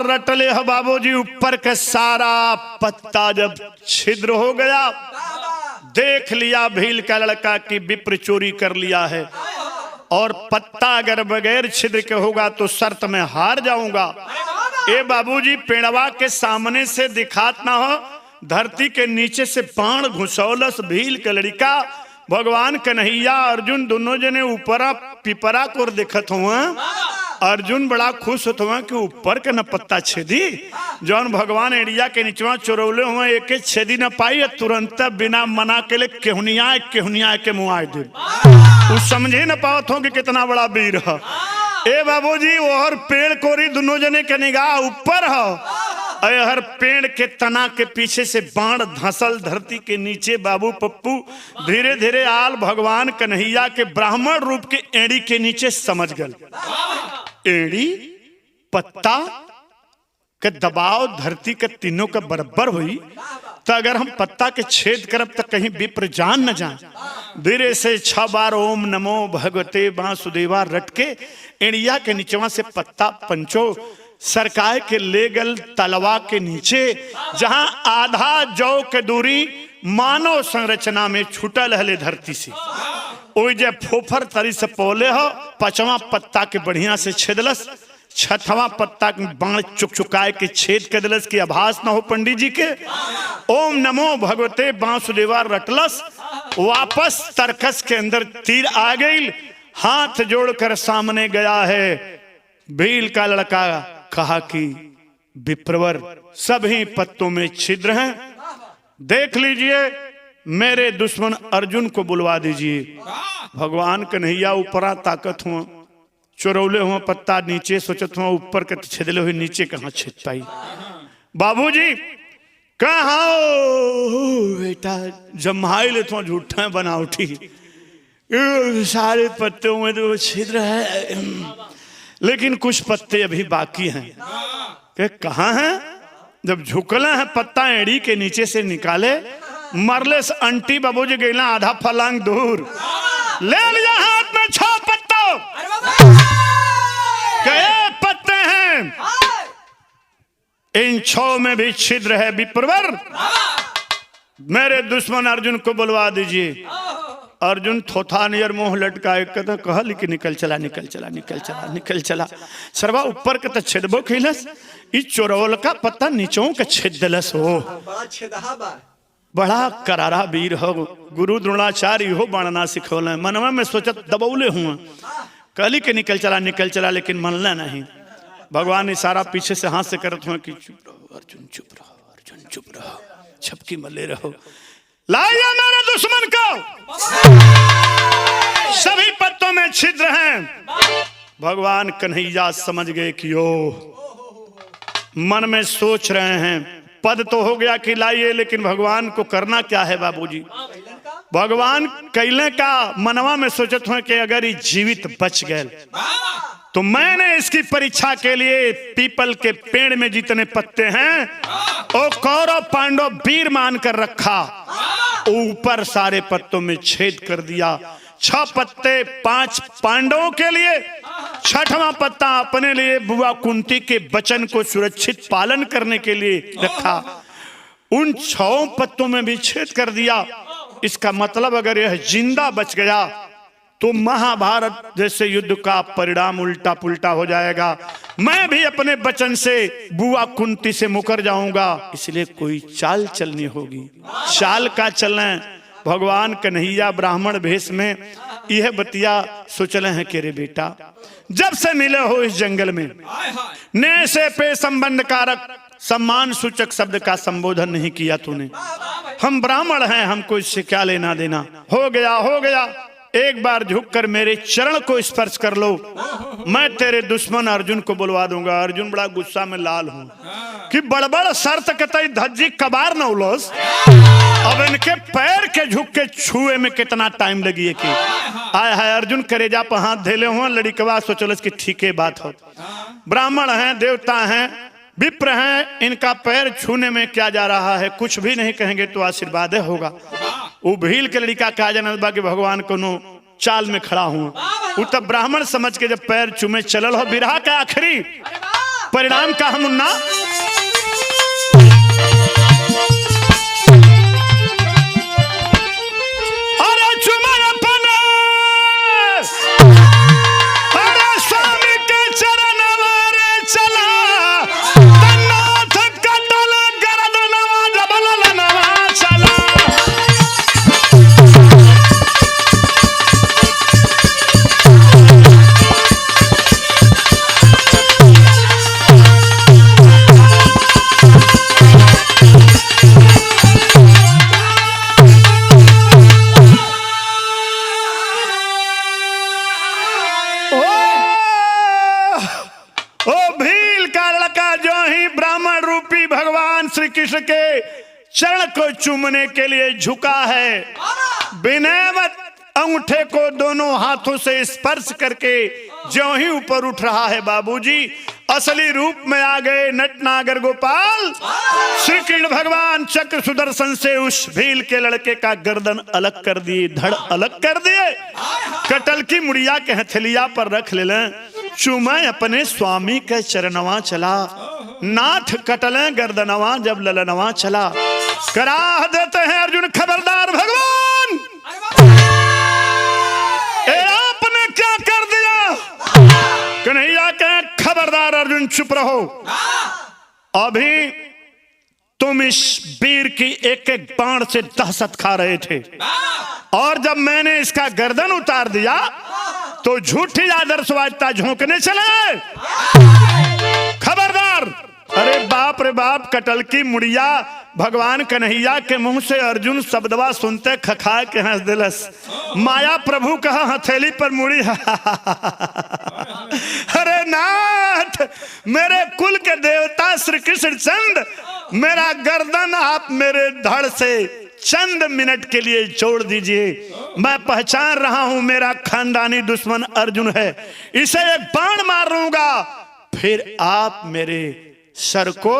रटले हो बाबूजी, ऊपर का सारा पत्ता जब छिद्र हो गया, देख लिया भील का लड़का कि विप्र चोरी कर लिया है, और पत्ता अगर बगैर छिद्र के होगा तो शर्त में हार जाऊंगा। ए बाबूजी, पेड़वा के सामने से दिखात ना हो, धरती के नीचे से बाण घुसौलस भील का लड़का। भगवान कन्हैया अर्जुन दोनों जने ऊपरा पिपरा को देखत हुआ। अर्जुन बड़ा खुश होत हुआ कि ऊपर के न पत्ता छेदी, जौन भगवान एड़िया के नीचवा चोरौले हुआ एक छेदी न पाई, तुरंत बिना मना के लिए केहुनिया के मुँह आए दे। उस समझे न पावत हो कि कितना बड़ा वीर है। ए बाबूजी, और पेड़ कोरी दोनों जने के निगाह ऊपर है, हर पेड़ के तना के पीछे से बाण धंसल धरती के नीचे। बाबू पप्पू धीरे धीरे आल भगवान कन्हैया के ब्राह्मण रूप के एड़ी के नीचे समझ गल। एड़ी पत्ता के दबाव धरती के तीनों का बराबर हुई, तो अगर हम पत्ता के छेद करब तो कहीं विप्र जान न जाए। धीरे से 6 बार ओम नमो भगवते वासुदेवा रट के एड़िया के नीचवा से पत्ता पंचो सरकाए के ले गल तलवा के नीचे, जहां आधा जौ के दूरी मानव संरचना में छूटल हले धरती से। ओई जे फोफर तरी से पोले हो, 5वां पत्ता के बढ़िया से छेदलस, 6वां पत्ता के बाण चुकचुकाए के छेद कर दिलस की आभास न हो पंडित जी के। ओम नमो भगवते वासुदेवा रटलस, वापस तरकस के अंदर तीर आ गई, हाथ जोड़कर सामने गया है। भील का लड़का कहा कि विप्रवर सभी पत्तों में छिद्र हैं, देख लीजिए, मेरे दुश्मन अर्जुन को बुलवा दीजिए। भगवान कन्हैया ऊपरा ताकत हुआ, चोरौले हुआ पत्ता नीचे, सोचत हुआ ऊपर के छेदले हुए नीचे कहाँ छेद पाई। बाबूजी कहा बेटा जमाई ले तो झूठा बना उठी, सारे पत्तों में तो छिद्र है, लेकिन कुछ पत्ते अभी बाकी हैं। कि कहाँ हैं? जब झुकला है पत्ता एड़ी के नीचे से निकाले, मरले से अंटी बाबूजी गईला आधा फलांग दूर, ले लिया हाथ में 6 पत्ता, कई पत्ते हैं, इन 6 में भी छिद्र है। विप्रवर मेरे दुश्मन अर्जुन को बुलवा दीजिए। अर्जुन थोथा नियर मुंह लटकाए कहता कहा लेकिन निकल चला सरवा ऊपर के तो छेदबो खिलस, इस चोरवल का पत्ता नीचों के छेद दलस हो। बड़ा करारा वीर हो, गुरु द्रोणाचार्य हो बाणना सिखोले। मनवा में सोचत दबौले हुआ, कहली के निकल चला, लेकिन मनला नहीं। भगवान इशारा पीछे से हाथ से करत हुआ कि चुप रहो अर्जुन, चुप रहो, छपकी मले रहो, लाइए मेरे दुश्मन को, सभी पत्तों में छिद्र हैं। भगवान कन्हैया समझ गए कि ओ, मन में सोच रहे हैं पद तो हो गया कि लाइए, लेकिन भगवान को करना क्या है बाबूजी। भगवान कैले का मनवा में सोचत हुए कि अगर ये जीवित बच गए तो मैंने इसकी परीक्षा के लिए पीपल के पेड़ में जितने पत्ते हैं वो कौरव पांडव वीर मान कर रखा, ऊपर सारे पत्तों में छेद कर दिया। 6 पत्ते 5 पांडवों के लिए, 6वां पत्ता अपने लिए बुआ कुंती के वचन को सुरक्षित पालन करने के लिए रखा। उन 6 पत्तों में भी छेद कर दिया। इसका मतलब अगर यह जिंदा बच गया तो महाभारत जैसे युद्ध का परिणाम उल्टा पुल्टा हो जाएगा। मैं भी अपने वचन से बुआ कुंती से मुकर जाऊंगा, इसलिए कोई चाल चलनी होगी। चाल का चलना भगवान कन्हैया ब्राह्मण भेष में यह बतिया सोचले हैं कि रे बेटा, जब से मिले हो इस जंगल में ने से पे संबंध कारक सम्मान सूचक शब्द का संबोधन नहीं किया तूने। हम ब्राह्मण हैं, हमको इससे क्या लेना देना। हो गया, एक बार झुककर मेरे चरण को स्पर्श कर लो, मैं तेरे दुश्मन अर्जुन को बुलवा दूंगा। अर्जुन बड़ा गुस्सा में लाल हूं कि बड़बड़ शर्त कतई धज्जी कबार न उलोस, अब इनके पैर के झुक के छुए में कितना टाइम लगी है कि आय हाय। अर्जुन करेजा पर हाथ धेले हुआ, लड़िकवा सोचलस कि ठीक है बात हो, ब्राह्मण हैं, देवता हैं, विप्र हैं, इनका पैर छूने में क्या जा रहा है, कुछ भी नहीं कहेंगे तो आशीर्वाद होगा। वो भील के लड़का कहा जानत बा कि भगवान कोनो चाल में खड़ा हुआ। वो तब ब्राह्मण समझ के जब पैर चूमे चलल हो, बिरहा का आखिरी परिणाम का हम मुन्ना श्री कृष्ण के चरण को चूमने के लिए झुका है, विनयवत अंगूठे को दोनों हाथों से स्पर्श करके ज्यों ही ऊपर उठ रहा है। बाबूजी असली रूप में आ गए नटनागर गोपाल। श्री कृष्ण भगवान चक्र सुदर्शन से उस भील के लड़के का गर्दन अलग कर दिए, धड़ अलग कर दिए, कटल की मुड़िया के हथेलिया पर रख ले, चूमे अपने स्वामी के चरणवा चला, नाथ कटले गर्दनवा जब ललनवा चला। कराह देते हैं अर्जुन खबरदार भगवान, आपने क्या कर दिया? कन्हैया कहे खबरदार अर्जुन चुप रहो, अभी तुम इस वीर की एक एक बाण से दहशत खा रहे थे, और जब मैंने इसका गर्दन उतार दिया तो झूठी आदर्शवादिता झोंकने चले। खबरदार। अरे बाप रे बाप, कटल की मुड़िया भगवान कन्हैया के मुंह से अर्जुन शब्दवा सुनते खखा के हंस दिलस। माया प्रभु कहा हथेली पर मुड़ी अरे नाथ, मेरे कुल के देवता श्री कृष्ण चंद, मेरा गर्दन आप मेरे धड़ से चंद मिनट के लिए जोड़ दीजिए। मैं पहचान रहा हूं मेरा खानदानी दुश्मन अर्जुन है, इसे एक बाण मार लूंगा, फिर आप मेरे सर को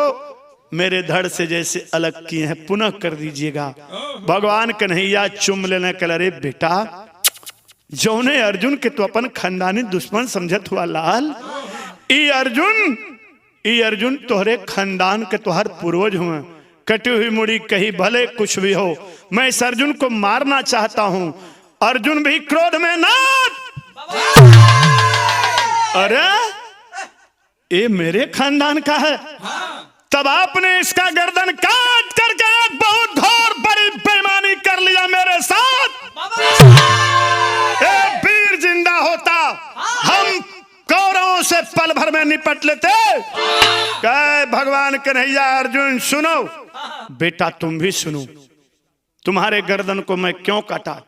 मेरे धड़ से जैसे अलग किए हैं पुनः कर दीजिएगा। भगवान कन्हैया चुम लेने के अरे बेटा, जौने अर्जुन के तो अपन खानदानी दुश्मन समझत हुआ लाल, ई अर्जुन तोहरे खानदान के तोहर पूर्वज हुए, कटी हुई मुड़ी कहीं भले कुछ भी हो, मैं इस अर्जुन को मारना चाहता हूं। अर्जुन भी क्रोध में नाथ, अरे ये मेरे खानदान का है, तब आपने इसका गर्दन काट करके एक बहुत घोर बड़ी बेईमानी कर लिया मेरे साथ। एक वीर जिंदा होता हम कौरवों से पल भर में निपट लेते। कहे भगवान कन्हैया अर्जुन सुनो बेटा, तुम भी सुनो, तुम्हारे गर्दन को मैं क्यों काटा?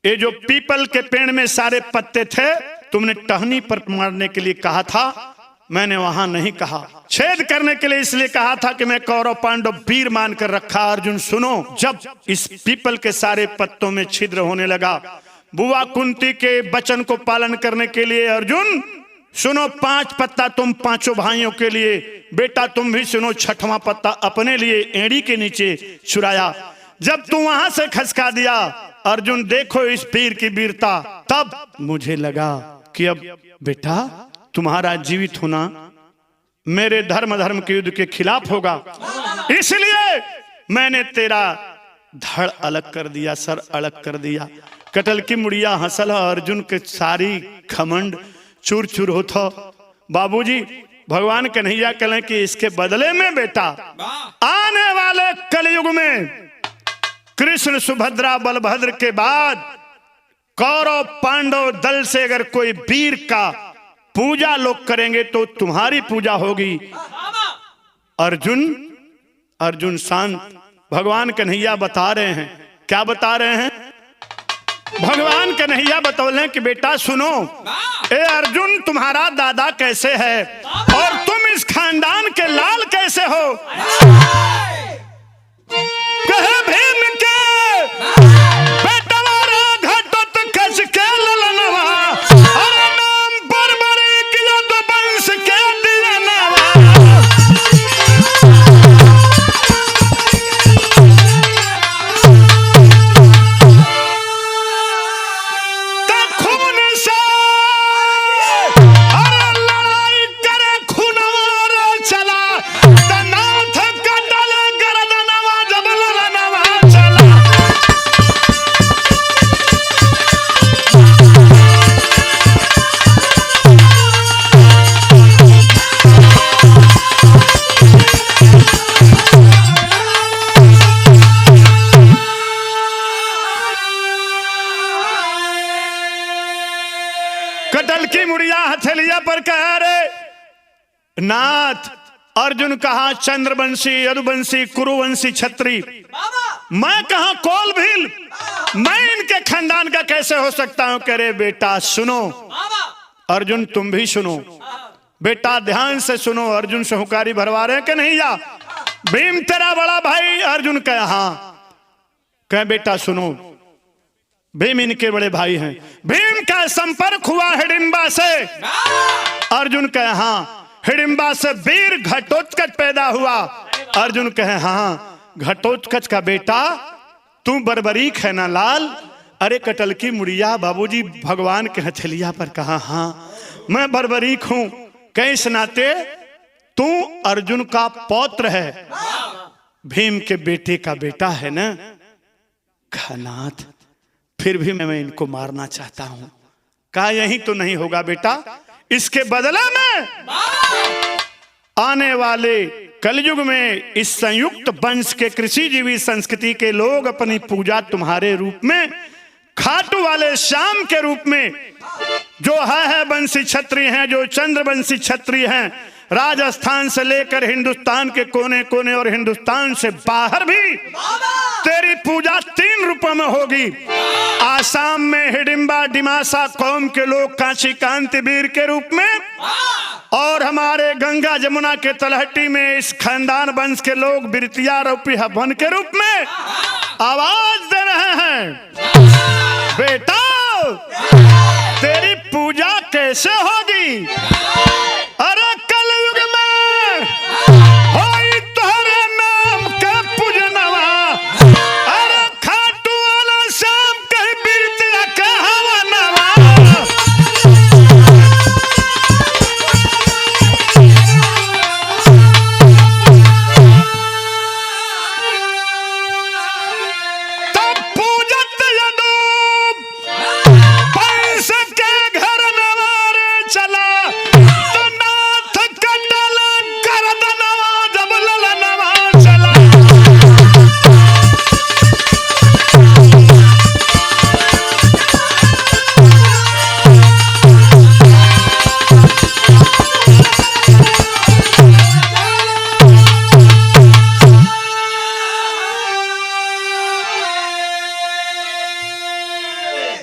ये जो पीपल के पेड़ में सारे पत्ते थे, तुमने टहनी पर मारने के लिए कहा था, मैंने वहां नहीं कहा, छेद करने के लिए इसलिए कहा था कि मैं कौरव पांडव वीर मानकर रखा। अर्जुन सुनो, जब इस पीपल के सारे पत्तों में छिद्र होने लगा, बुआ कुंती के वचन को पालन करने के लिए अर्जुन सुनो, 5 पत्ता तुम पांचों भाइयों के लिए, बेटा तुम भी सुनो, 6वां पत्ता अपने लिए एड़ी के नीचे चुराया। जब तू वहां से खसका दिया अर्जुन, देखो इस वीर की वीरता, तब मुझे लगा कि अब बेटा तुम्हारा जीवित होना मेरे धर्म के युद्ध के खिलाफ होगा, इसलिए मैंने तेरा धड़ अलग कर दिया, सर अलग कर दिया। कटल की मुड़िया हंसल, अर्जुन के सारी खमंड चूर चूर होता। बाबूजी भगवान कन्हैया कहले कि इसके बदले में बेटा आने वाले कलयुग में कृष्ण सुभद्रा बलभद्र के बाद कौरव पांडव दल से अगर कोई वीर का पूजा लोग करेंगे तो तुम्हारी पूजा होगी। अर्जुन शांत। भगवान कन्हैया बता रहे हैं, क्या बता रहे हैं? भगवान कन्हैया बतौले कि बेटा सुनो, ए अर्जुन तुम्हारा दादा कैसे है और तुम इस खानदान के लाल कैसे हो? कहे भीम के बेटा घटत खस के ललनवा, अरे नाम पर मरे किया तो वंश के दिलनवा। खून से अरे लड़ाई करे खुनवा, हथेलिया पर कहा, रे नाथ, अर्जुन कहा चंद्रवंशी, यदुवंशी, कुरुवंशी, क्षत्रिय, मैं कहा कोल भील, मैं इनके खानदान का कैसे हो सकता हूं? कह रे बेटा सुनो, अर्जुन तुम भी सुनो, बेटा ध्यान से सुनो। अर्जुन से हुकारी भरवा रहे कि नहीं? या भीम तेरा बड़ा भाई? अर्जुन कहे हाँ। कहे बेटा सुनो, भीम इनके बड़े भाई हैं। भीम का संपर्क हुआ हिडिंबा से? अर्जुन कहे हाँ। हिडिंबा से वीर घटोत्कच पैदा हुआ? अर्जुन कहे हाँ। घटोत्कच का बेटा तू बर्बरीक है ना लाल? अरे कटल की मुड़िया, बाबूजी भगवान के हथेलिया पर कहा हाँ मैं बर्बरीक हूं। कैसे नाते तू अर्जुन का पौत्र है, भीम के बेटे का बेटा है ना? नाथ फिर भी मैं इनको मारना चाहता हूं। कहा यही तो नहीं होगा बेटा, इसके बदले में आने वाले कलयुग में इस संयुक्त वंश के कृषि जीवी संस्कृति के लोग अपनी पूजा तुम्हारे रूप में, खाटू वाले श्याम के रूप में, जो है वंशी क्षत्रिय हैं, जो चंद्रवंशी क्षत्रिय हैं, राजस्थान से लेकर हिंदुस्तान के कोने कोने और हिंदुस्तान से बाहर भी तेरी पूजा 3 रूपों में होगी। आसाम में हिडिंबा डिमासा कौम के लोग कांची कांति वीर के रूप में, और हमारे गंगा जमुना के तलहटी में इस खानदान वंश के लोग बिरतिया रूपी हवन के रूप में आवाज दे रहे हैं। बेटा तेरी पूजा कैसे होगी? अरे कलयुग में होई तोहरे नाम का पूजनवा, अरे खाटू वाला श्याम कहीं बिरतिया कहवा नवा। तब पूजत यदुम पंस के घर नवारे चला, तो नाथ कटल गर्दनवा जब ललनवा चला।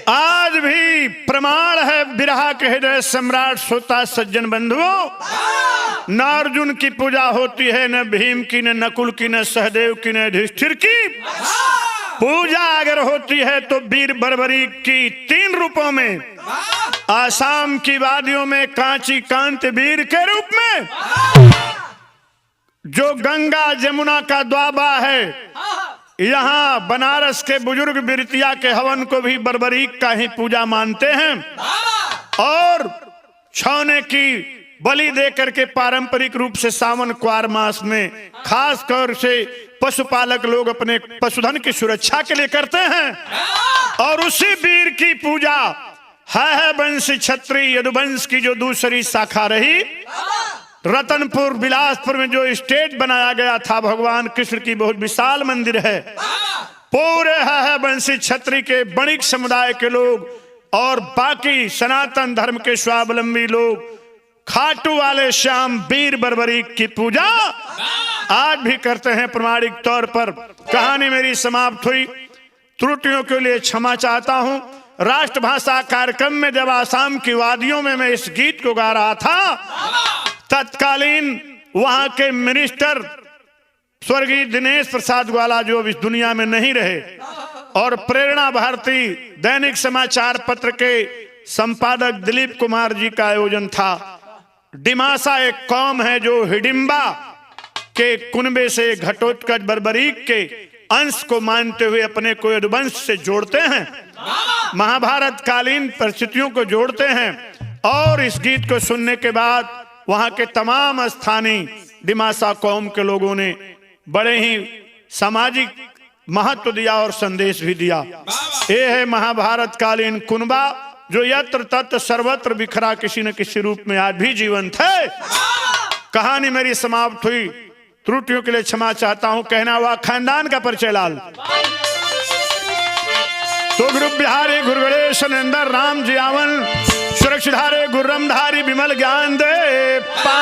आज भी प्रमाण है बिरहा के हृदय सम्राट श्रोता सज्जन बंधुओं, न अर्जुन की पूजा होती है, न भीम की, न नकुल की, न सहदेव की, न युधिष्ठिर की। पूजा अगर होती है तो वीर बर्बरीक की 3 रूपों में, आसाम की वादियों में कांची कांत वीर के रूप में, जो गंगा जमुना का द्वाबा है, यहाँ बनारस के बुजुर्ग बिरतिया के हवन को भी बर्बरीक का ही पूजा मानते हैं, और छौने की बलि देकर के पारंपरिक रूप से सावन क्वार मास में खास तौर से पशुपालक लोग अपने पशुधन की सुरक्षा के लिए करते हैं। और उसी वीर की पूजा है वंशी क्षत्रिय यदुवंश की जो दूसरी शाखा रही। रतनपुर बिलासपुर में जो स्टेट बनाया गया था, भगवान कृष्ण की बहुत विशाल मंदिर है। पूरे है वंशी क्षत्रिय के वणिक समुदाय के लोग और बाकी सनातन धर्म के स्वावलंबी लोग खाटू वाले श्याम वीर बर्बरीक की पूजा आज भी करते हैं प्रमाणिक तौर पर। कहानी मेरी समाप्त हुई, त्रुटियों के लिए क्षमा चाहता हूं। राष्ट्रभाषा कार्यक्रम में जब आसाम की वादियों में मैं इस गीत को गा रहा था, तत्कालीन वहां के मिनिस्टर स्वर्गीय दिनेश प्रसाद ग्वाला जो अब इस दुनिया में नहीं रहे, और प्रेरणा भारती दैनिक समाचार पत्र के संपादक दिलीप कुमार जी का आयोजन था। डिमासा एक कौम है जो हिडिंबा के कुनबे से घटोत्कच बर्बरीक के अंश को मानते हुए अपने को यदुवंश से जोड़ते हैं, महाभारत कालीन परिस्थितियों को जोड़ते हैं। और इस गीत को सुनने के बाद वहां के तमाम स्थानीय डिमासा कौम के लोगों ने बड़े ही सामाजिक महत्व दिया और संदेश भी दिया। ये है महाभारत कालीन कुनबा जो यत्र तत्र सर्वत्र बिखरा किसी न किसी रूप में आज भी जीवंत है। कहानी मेरी समाप्त हुई, त्रुटियों के लिए क्षमा चाहता हूं। कहना हुआ खानदान का परिचय लाल तो गुरु बिहारी गुरु गणेश नंदन राम जियावन सुरक्षधारे गुर्रमधारी विमल ज्ञान दे पा